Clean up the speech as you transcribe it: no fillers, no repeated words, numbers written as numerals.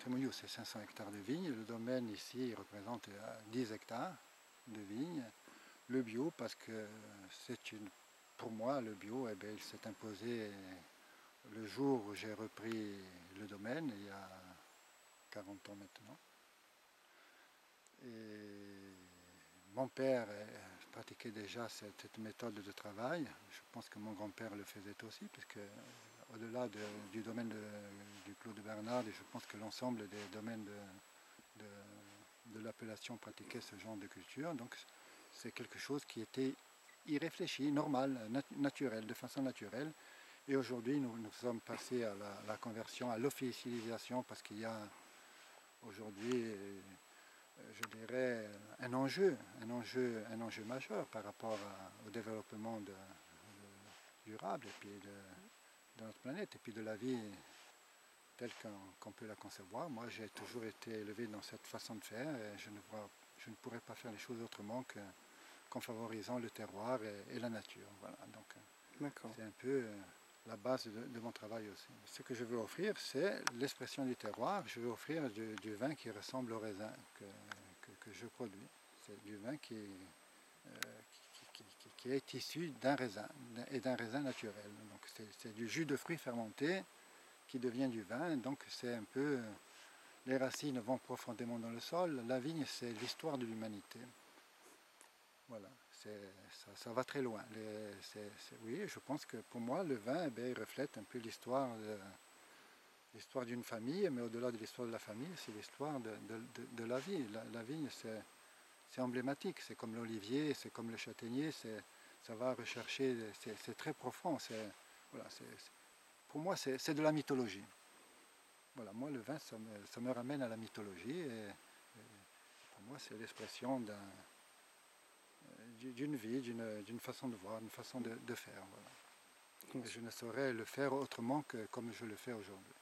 patrimoniaux, c'est 500 hectares de vignes. Le domaine ici représente 10 hectares de vignes. Le bio, parce que pour moi, le bio, eh bien, il s'est imposé le jour où j'ai repris le domaine, il y a 40 ans maintenant. Et mon père pratiquait déjà cette méthode de travail. Je pense que mon grand-père le faisait aussi, puisque au-delà du domaine du Clos de Bernard, et je pense que l'ensemble des domaines de l'appellation pratiquaient ce genre de culture. Donc c'est quelque chose qui était irréfléchi, normal, naturel, de façon naturelle. Et aujourd'hui, nous sommes passés à la conversion, à l'officialisation, parce qu'il y a aujourd'hui, je dirais, un enjeu majeur par rapport au développement durable et puis de notre planète et puis de la vie telle qu'on peut la concevoir. Moi, j'ai toujours été élevé dans cette façon de faire et je ne pourrais pas faire les choses autrement qu'en favorisant le terroir et la nature. Voilà. Donc, c'est un peu la base de mon travail aussi. Ce que je veux offrir, c'est l'expression du terroir. Je veux offrir du vin qui ressemble au raisin que je produis. C'est du vin qui est issu d'un raisin et d'un raisin naturel. Donc c'est du jus de fruits fermenté qui devient du vin. Donc c'est un peu, les racines vont profondément dans le sol. La vigne, c'est l'histoire de l'humanité. Voilà, ça va très loin. Oui, je pense que pour moi, le vin, eh bien, il reflète un peu l'histoire d'une famille, mais au-delà de l'histoire de la famille, c'est l'histoire de la vie. La vigne, c'est emblématique, c'est comme l'olivier, c'est comme le châtaignier, ça va rechercher, c'est très profond. Voilà, pour moi, c'est de la mythologie. Voilà, moi, le vin, ça me ramène à la mythologie, et pour moi, c'est l'expression d'une vie, d'une façon de voir, d'une façon de faire. Voilà. Et je ne saurais le faire autrement que comme je le fais aujourd'hui.